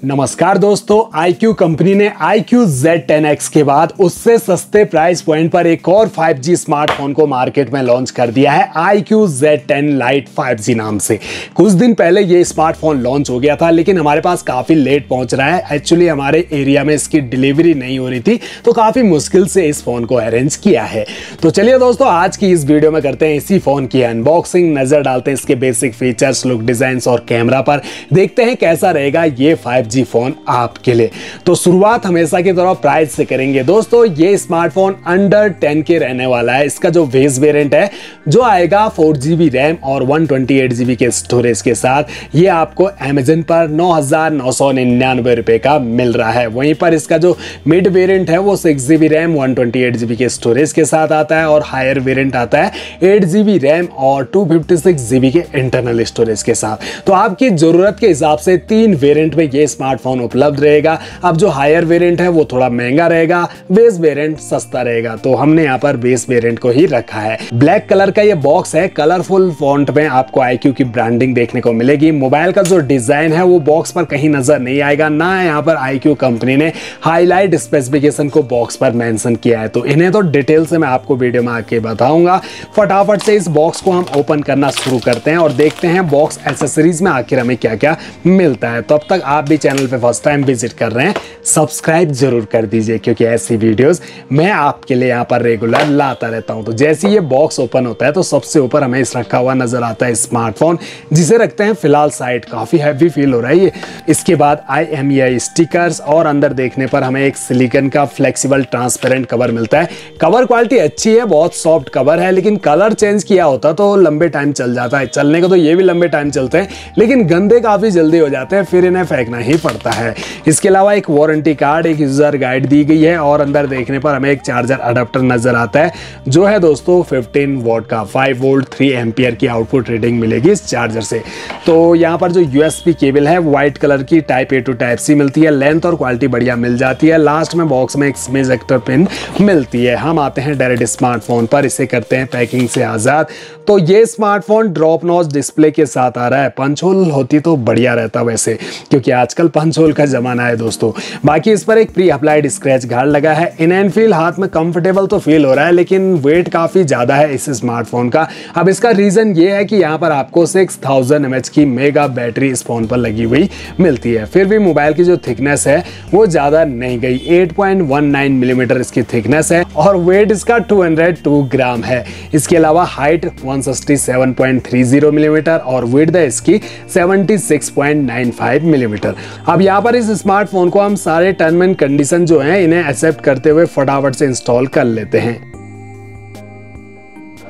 नमस्कार दोस्तों, iQOO company ने iQOO Z10X के बाद उससे सस्ते प्राइस पॉइंट पर एक और 5G स्मार्टफोन को मार्केट में लॉन्च कर दिया है iQOO Z10 Lite 5G नाम से। कुछ दिन पहले ये स्मार्टफोन लॉन्च हो गया था, लेकिन हमारे पास काफ़ी लेट पहुंच रहा है। एक्चुअली हमारे एरिया में इसकी डिलीवरी नहीं हो रही थी, तो काफ़ी मुश्किल से इस फ़ोन को अरेंज किया है। तो चलिए दोस्तों, आज की इस वीडियो में करते हैं इसी फ़ोन की अनबॉक्सिंग, नज़र डालते हैं इसके बेसिक फीचर्स, लुक, डिज़ाइंस और कैमरा पर, देखते हैं कैसा रहेगा ये 5G फोन आपके लिए। तो शुरुआत हमेशा की तरह प्राइस से करेंगे। दोस्तों, ये स्मार्टफोन अंडर 10 के रहने वाला है। इसका जो बेस वेरिएंट है जो आएगा 4GB रैम और 128GB के स्टोरेज के साथ, ये आपको अमेज़न पर 9,999 रुपए का मिल रहा है। वहीं पर इसका जो मिड वेरिएंट है वो 6GB रैम 128GB के स्टोरेज के साथ आता है और हायर वेरिएंट आता है 8GB रैम और 256GB के इंटरनल स्टोरेज के साथ। तो आपकी जरूरत के हिसाब से 3 वेरिएंट में ये स्मार्टफोन उपलब्ध रहेगा। अब जो हायर वेरिएंट है वो थोड़ा महंगा रहेगा, बेस वेरिएंट सस्ता रहेगा, तो हमने यहाँ पर बेस वेरिएंट को ही रखा है। ब्लैक कलर का ये बॉक्स है, कलरफुल फॉन्ट में आपको iQOO की ब्रांडिंग देखने को मिलेगी। मोबाइल का जो डिजाइन है वो बॉक्स पर कहीं नजर नहीं आएगा, ना यहाँ पर iQOO कंपनी ने हाईलाइट स्पेसिफिकेशन को बॉक्स पर मेंशन किया है। तो इन्हें तो डिटेल से मैं आपको वीडियो में आके बताऊंगा। फटाफट से इस बॉक्स को हम ओपन करना शुरू करते हैं और देखते हैं बॉक्स एक्सेसरीज में आखिर हमें क्या क्या मिलता है। तब तक आप भी चैनल पे फर्स्ट टाइम विजिट कर रहे हैं, सब्सक्राइब जरूर कर दीजिए, क्योंकि ऐसी वीडियोस मैं आपके लिए यहाँ पर रेगुलर लाता रहता हूँ। तो जैसे ये बॉक्स ओपन होता है तो सबसे ऊपर हमें इस रखा हुआ नजर आता है स्मार्टफोन, जिसे रखते हैं फिलहाल साइड। काफी हैवी फील हो रहा है ये। इसके बाद IMEI स्टिकर्स और अंदर देखने पर हमें एक सिलिकॉन का फ्लेक्सिबल ट्रांसपेरेंट कवर मिलता है। कवर क्वालिटी अच्छी है, बहुत सॉफ्ट कवर है, लेकिन कलर चेंज किया होता तो लंबे टाइम चल जाता है। चलने को तो ये भी लंबे टाइम चलते हैं, लेकिन गंदे काफी जल्दी हो जाते हैं, फिर इन्हें फेंकना ही पड़ता है। इसके अलावा एक वारंटी कार्ड, एक यूजर गाइड दी गई है और अंदर देखने पर हमें एक चार्जर अडेप्टर नजर आता है, जो है दोस्तों 15 वॉट का। 5 वोल्ट 3 एम्पियर की आउटपुट रीडिंग मिलेगी इस चार्जर से। तो यहाँ पर जो USB केबल है व्हाइट कलर की type A to type C मिलती है। लेंथ और क्वालिटी बढ़िया मिल जाती है। लास्ट में बॉक्स में एक स्मेज एक्टर पिन मिलती है। हम आते हैं डायरेक्ट स्मार्टफोन पर, इसे करते हैं पैकिंग से आजाद। तो ये स्मार्टफोन ड्रॉप नॉच डिस्प्ले के साथ आ रहा है। पंच होल होती तो बढ़िया रहता वैसे, क्योंकि आजकल पंच होल का जमाना है दोस्तों। बाकी इस पर एक प्री अप्लाइड स्क्रैच गार्ड लगा है। इन एंड फील हाथ में कंफर्टेबल तो फील हो रहा है, लेकिन वेट काफी ज्यादा है इस स्मार्टफोन का। अब इसका रीजन ये है कि यहाँ पर आपको 6000 mAh की मेगा बैटरी इस फोन पर लगी हुई मिलती है। फिर भी मोबाइल की जो थिकनेस है वो ज्यादा नहीं गई, 8.19 मिलीमीटर इसकी थिकनेस है और वेट इसका 202 ग्राम है। इसके अलावा हाइट 167.30 मिलीमीटर और विड्थ है इसकी 76.95 मिलीमीटर। अब यहाँ पर इस स्मार्टफोन को हम सारे टर्म एंड कंडीशन जो हैं इन्हें एक्सेप्ट करते हुए फटाफट से इंस्टॉल कर लेते हैं।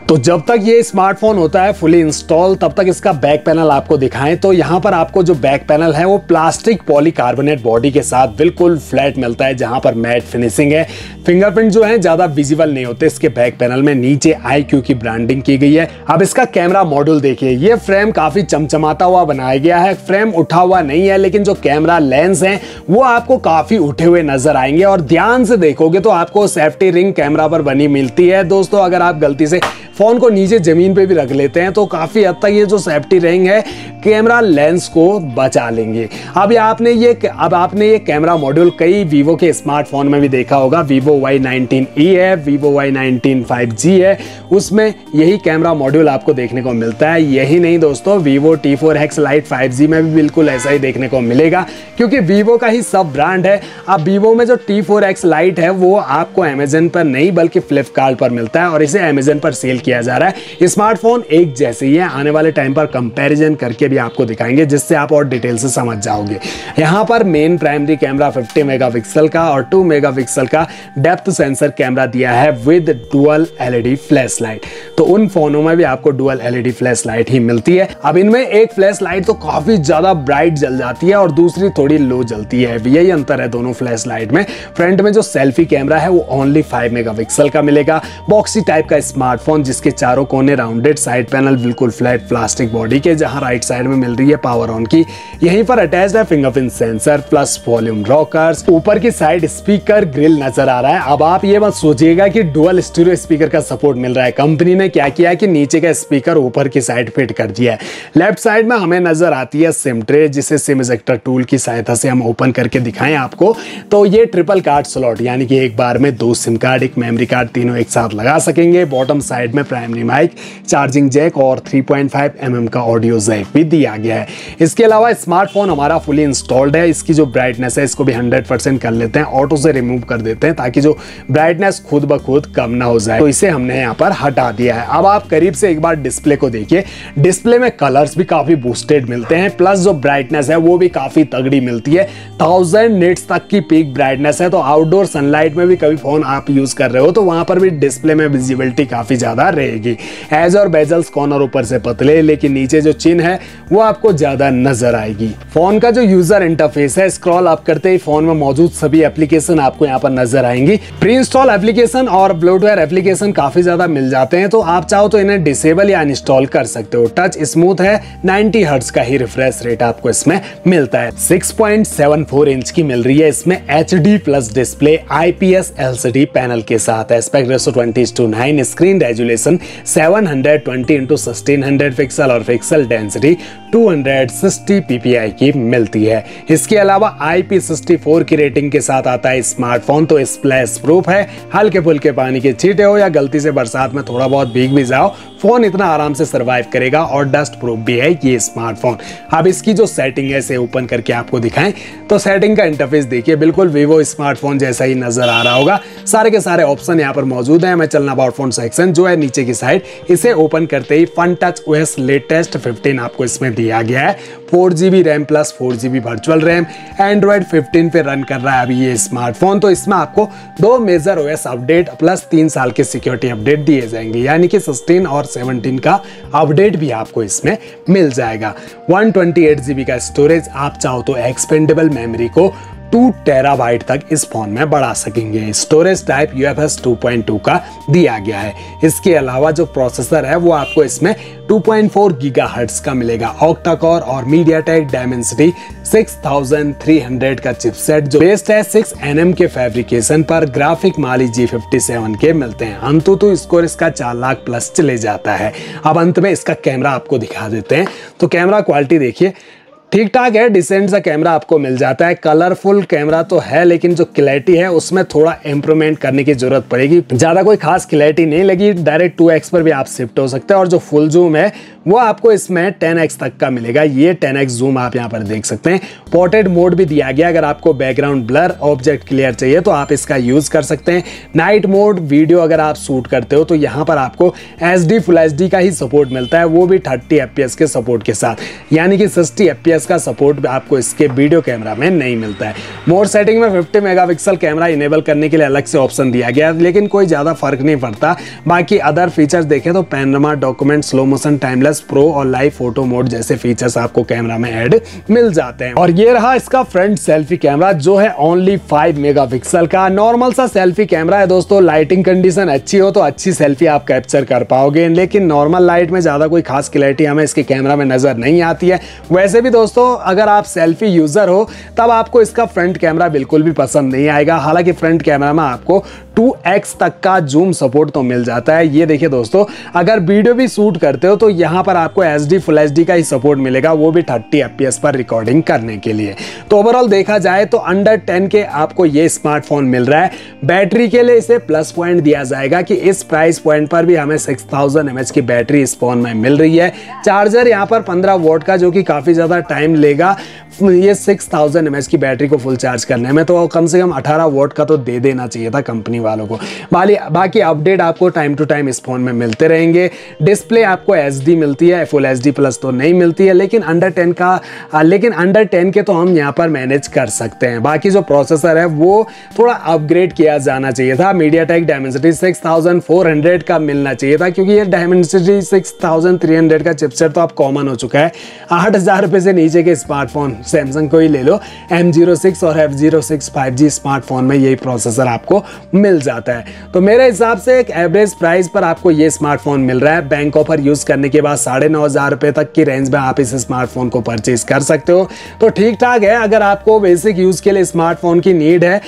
तो जब तक ये स्मार्टफोन होता है फुली इंस्टॉल, तब तक इसका बैक पैनल आपको दिखाएं तो यहाँ पर आपको जो बैक पैनल है वो प्लास्टिक पॉलीकार्बोनेट बॉडी के साथ बिल्कुल फ्लैट मिलता है, जहां पर मैट फिनिशिंग है। फिंगरप्रिंट जो है ज्यादा विजिबल नहीं होते इसके बैक पैनल में। नीचे iQOO की ब्रांडिंग की गई है। अब इसका कैमरा मॉड्यूल देखिए, ये फ्रेम काफी चमचमाता हुआ बनाया गया है। फ्रेम उठा हुआ नहीं है, लेकिन जो कैमरा लेंस है वो आपको काफी उठे हुए नजर आएंगे और ध्यान से देखोगे तो आपको सेफ्टी रिंग कैमरा पर बनी मिलती है। दोस्तों, अगर आप गलती से फोन को नीचे जमीन पे भी रख लेते हैं तो काफी हद तक ये जो सेफ्टी रिंग है कैमरा लेंस को बचा लेंगे। अब आपने ये कैमरा मॉड्यूल कई वीवो के स्मार्टफोन में भी देखा होगा। वीवो Y19e है, वीवो Y19 5G है, उसमें यही कैमरा मॉड्यूल आपको देखने को मिलता है। यही नहीं दोस्तों, वीवो T4X Lite 5G में भी बिल्कुल ऐसा ही देखने को मिलेगा, क्योंकि वीवो का ही सब ब्रांड है। अब वीवो में जो T4X Lite है वो आपको अमेज़न पर नहीं बल्कि फ्लिपकार्ट पर मिलता है और इसे अमेज़न पर सेल किया जा रहा है। स्मार्टफोन एक जैसे ही है, आने वाले टाइम पर कंपैरिजन करके भी आपको दिखाएंगे, जिससे आप और डिटेल से समझ जाओगे। यहाँ पर मेन प्राइमरी कैमरा 50 मेगापिक्सल का और 2 मेगापिक्सल का डेप्थ सेंसर कैमरा दिया है with dual LED flash light. तो उन फोनों में भी आपको डुअल LED फ्लैश लाइट ही मिलती है। अब इनमें एक फ्लैश लाइट तो काफी ज्यादा ब्राइट जल जाती है और दूसरी थोड़ी लो जलती है, यही अंतर है दोनों फ्लैश लाइट में। फ्रंट में जो सेल्फी कैमरा है वो ओनली 5 मेगापिक्सल का मिलेगा। बॉक्सी टाइप का स्मार्टफोन जिसके चारों कोने राउंडेड, साइड पैनल बिल्कुल फ्लैट प्लास्टिक बॉडी के, जहां राइट साइड में मिल रही है पावर ऑन की। यहीं पर अटैच्ड है fingerprint sensor plus volume rockers. ऊपर की साइड स्पीकर ग्रिल नजर आ रहा है। अब आप ये मत सोचिएगा कि डुअल स्टीरियो स्पीकर का सपोर्ट मिल रहा है। कंपनी ने क्या किया कि नीचे का स्पीकर ऊपर की साइड फिट कर दिया है। लेफ्ट साइड में हमें नजर आती है सिम ट्रे, जिसे सिम इजेक्टर टूल की सहायता से हम ओपन करके दिखाएं आपको तो ये ट्रिपल कार्ड स्लॉट, यानी कि एक बार में 2 सिम कार्ड, एक मेमोरी कार्ड, तीनों एक साथ लगा सकेंगे। बॉटम साइड में प्राइमरी माइक, चार्जिंग जैक और 3.5 mm का ऑडियो जैक भी दिया गया है। इसके अलावा स्मार्टफोन हमारा फुली इंस्टॉल्ड है। इसकी जो ब्राइटनेस है इसको भी 100% कर लेते हैं, ऑटो से रिमूव कर देते हैं ताकि जो ब्राइटनेस खुद ब खुद कम ना हो जाए, तो इसे हमने यहाँ पर हटा दिया है। अब आप करीब से एक बार डिस्प्ले को देखिए। डिस्प्ले में कलर्स भी काफी बूस्टेड मिलते हैं, प्लस जो ब्राइटनेस है वो भी काफी तगड़ी मिलती है। 1000 निट्स तक की पीक ब्राइटनेस है, तो आउटडोर सनलाइट में भी कभी फोन आप यूज कर रहे हो तो वहां पर भी डिस्प्ले में विजिबिलिटी काफी ज्यादा रहेगी। एज और बेजल्स कॉर्नर ऊपर से पतले, लेकिन नीचे जो चिन है वो आपको ज्यादा नजर आएगी। फोन का जो यूजर इंटरफेस है, स्क्रॉल अप करते ही फोन में मौजूद सभी एप्लीकेशन आपको यहाँ पर नजर आएंगी। प्री इंस्टॉल एप्लीकेशन और ब्लोटवेयर एप्लीकेशन काफी ज्यादा मिल जाते हैं, तो आप चाहो तो इन्हें डिसेबल या इंस्टॉल कर सकते हो। टच स्मूथ है, 90 हर्ट्ज का ही रिफ्रेश रेट आपको इसमें मिलता है। 6.74 इंच की मिल रही है इसमें HD plus display IPS LCD panel के साथ। Aspect ratio 20:9, screen resolution 720x1600 pixel और पिक्सल डेंसिटी 260 ppi की मिलती है। इसके अलावा IP64 की रेटिंग के साथ आता है स्मार्टफोन, तो स्प्लैश प्रूफ है। हल्के फुल्के पानी के छींटे हो या गलती से बरसात में थोड़ा बहुत भीग भी जाओ, फोन इतना आराम से सरवाइव करेगा। और डस्ट प्रूफ भी है ये स्मार्टफोन। अब इसकी जो सेटिंग है इसे ओपन करके आपको दिखाएं तो सेटिंग का इंटरफेस देखिए, बिल्कुल वीवो स्मार्टफोन जैसा ही नजर आ रहा होगा। सारे के सारे ऑप्शन यहाँ पर मौजूद हैं। मैं चलना अबाउट फोन सेक्शन जो है नीचे की साइड, इसे ओपन करते ही फन टच OS लेटेस्ट 15 आपको इसमें दिया गया है। 4GB RAM plus 4GB virtual RAM, Android 15 पे रन कर रहा है अभी ये स्मार्टफोन। तो इसमें आपको 2 मेजर OS अपडेट प्लस 3 साल के सिक्योरिटी अपडेट दिए जाएंगे, यानी कि 16 और 17 का अपडेट भी आपको इसमें मिल जाएगा। 128GB का स्टोरेज, आप चाहो तो एक्सपेंडेबल मेमोरी को 2 टेराबाइट तक इस फोन में बढ़ा सकेंगे। स्टोरेज टाइप UFS 2.2 का दिया गया है। इसके अलावा जो प्रोसेसर है वो आपको इसमें 2.4 गीगाहर्ट्ज का मिलेगा। ऑक्टा कोर और मीडियाटेक डायमेंसिटी 6300 का चिपसेट जो बेस्ड है 6 nm के फैब्रिकेशन पर। ग्राफिक माली G57 के मिलते हैं। अंतुतु स्कोर इसका 4 लाख प्लस चले जाता है। अब अंत में इसका कैमरा आपको दिखा देते हैं, तो कैमरा क्वालिटी देखिए, ठीक ठाक है, डिसेंट सा कैमरा आपको मिल जाता है। कलरफुल कैमरा तो है, लेकिन जो क्लैरिटी है उसमें थोड़ा इंप्रूवमेंट करने की जरूरत पड़ेगी। ज्यादा कोई खास क्लैरिटी नहीं लगी। डायरेक्ट 2x पर भी आप शिफ्ट हो सकते हैं। और जो फुल जूम है वो आपको इसमें 10x तक का मिलेगा। ये 10x जूम आप यहाँ पर देख सकते हैं। पोर्ट्रेट मोड भी दिया गया, अगर आपको बैकग्राउंड ब्लर ऑब्जेक्ट क्लियर चाहिए तो आप इसका यूज कर सकते हैं। नाइट मोड वीडियो अगर आप शूट करते हो तो यहाँ पर आपको HD फुल HD का ही सपोर्ट मिलता है, वो भी 30 FPS के सपोर्ट के साथ, यानी कि 60 FPS का सपोर्ट आपको इसके वीडियो कैमरा में नहीं मिलता है। मोड सेटिंग में 50 मेगापिक्सल कैमरा इनेबल करने के लिए अलग से ऑप्शन दिया गया है, लेकिन कोई ज्यादा फर्क नहीं पड़ता। बाकी अदर फीचर्स देखें तो panorama, document, slow motion, timeless, pro और लाइव फोटो मोड जैसे फीचर्स आपको कैमरा में ऐड मिल जाते हैं। और ये रहा इसका फ्रंट सेल्फी कैमरा जो है ओनली 5 मेगापिक्सल का। नॉर्मल सा सेल्फी कैमरा है दोस्तों। लाइटिंग कंडीशन अच्छी हो तो अच्छी सेल्फी आप कैप्चर कर पाओगे, लेकिन नॉर्मल लाइट में ज्यादा कोई खास क्लैरिटी हमें इसके कैमरा में नजर नहीं आती है। वैसे भी दोस्तों अगर आप सेल्फी यूजर हो तब आपको इसका फ्रंट कैमरा बिल्कुल भी पसंद नहीं आएगा। हालांकि फ्रंट कैमरा में आपको 2x तक का जूम सपोर्ट तो मिल जाता है। ये देखिए दोस्तों, अगर वीडियो भी शूट करते हो तो यहाँ पर आपको HD फुल HD का ही सपोर्ट मिलेगा, वो भी 30 FPS पर रिकॉर्डिंग करने के लिए। तो ओवरऑल देखा जाए तो अंडर 10 के आपको ये स्मार्टफोन मिल रहा है। बैटरी के लिए इसे प्लस पॉइंट दिया जाएगा कि इस प्राइस पॉइंट पर भी हमें 6000 mAh की बैटरी इस फोन में मिल रही है। चार्जर यहाँ पर 15 वोट का, जो कि काफी ज्यादा टाइम लेगा ये 6000 mAh की बैटरी को फुल चार्ज करने में, तो कम से कम 18 वोट का तो दे देना चाहिए था कंपनी वालों को। बाकी अपडेट आपको टाइम टू टाइम इस फोन में मिलते रहेंगे। डिस्प्ले आपको HD मिल मिलती है, फुल HD प्लस तो नहीं मिलती है, लेकिन अंडर 10 के तो हम यहाँ पर मैनेज कर सकते हैं। बाकी जो प्रोसेसर है वो थोड़ा अपग्रेड किया जाना चाहिए था, मीडियाटेक डायमेंसिटी 6400 का मिलना चाहिए था, क्योंकि ये डायमेंसिटी 6300 का चिपसेट तो अब कॉमन हो चुका है। 8000 रुपये से नीचे के स्मार्टफोन सैमसंग को ही ले लो, M06 और F06 5G स्मार्टफोन में यही प्रोसेसर आपको मिल जाता है। तो मेरे हिसाब से एक एवरेज प्राइस पर आपको ये स्मार्टफोन मिल रहा है। बैंक ऑफर यूज करने के बाद 9500 रुपये तक की रेंज में आप इस स्मार्टफोन को परचेज कर सकते हो, तो ठीक ठाक है। अगर आपको बेसिक यूज के लिए स्मार्टफोन की नीड है,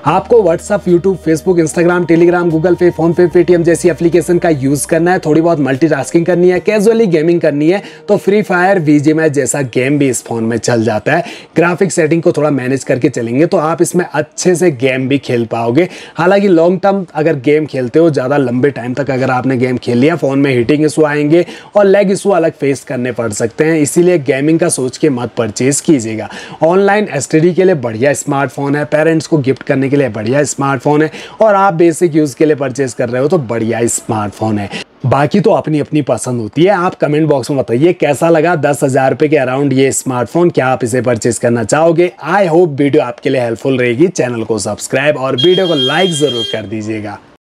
आपको WhatsApp, YouTube, Facebook, Instagram, Telegram, Google Pay, PhonePe, Paytm जैसी एप्लीकेशन का यूज करना है, थोड़ी बहुत मल्टीटास्किंग करनी है, कैजुअली गेमिंग करनी है, तो फ्री फायर, VGMI जैसा गेम भी इस फोन में चल जाता है। ग्राफिक सेटिंग को थोड़ा मैनेज करके चलेंगे तो आप इसमें अच्छे से गेम भी खेल पाओगे। हालांकि लॉन्ग टर्म अगर गेम खेलते हो, ज़्यादा लंबे टाइम तक अगर आपने गेम खेल लिया, फोन में हीटिंग इशू आएंगे और लेग इशू अलग फेस करने पड़ सकते हैं, इसीलिए गेमिंग का सोच के मत परचेज कीजिएगा। ऑनलाइन STD के लिए बढ़िया स्मार्टफोन है, पेरेंट्स को गिफ्ट करने के लिए बढ़िया स्मार्टफोन है, और आप बेसिक यूज के लिए परचेज कर रहे हो तो बढ़िया स्मार्टफोन है। बाकी तो अपनी अपनी पसंद होती है। आप कमेंट बॉक्स में बताइए कैसा लगा 10,000 रुपये के अराउंड ये स्मार्टफोन, क्या आप इसे परचेज करना चाहोगे। आई होप वीडियो आपके लिए हेल्पफुल रहेगी। चैनल को सब्सक्राइब और वीडियो को लाइक जरूर कर दीजिएगा।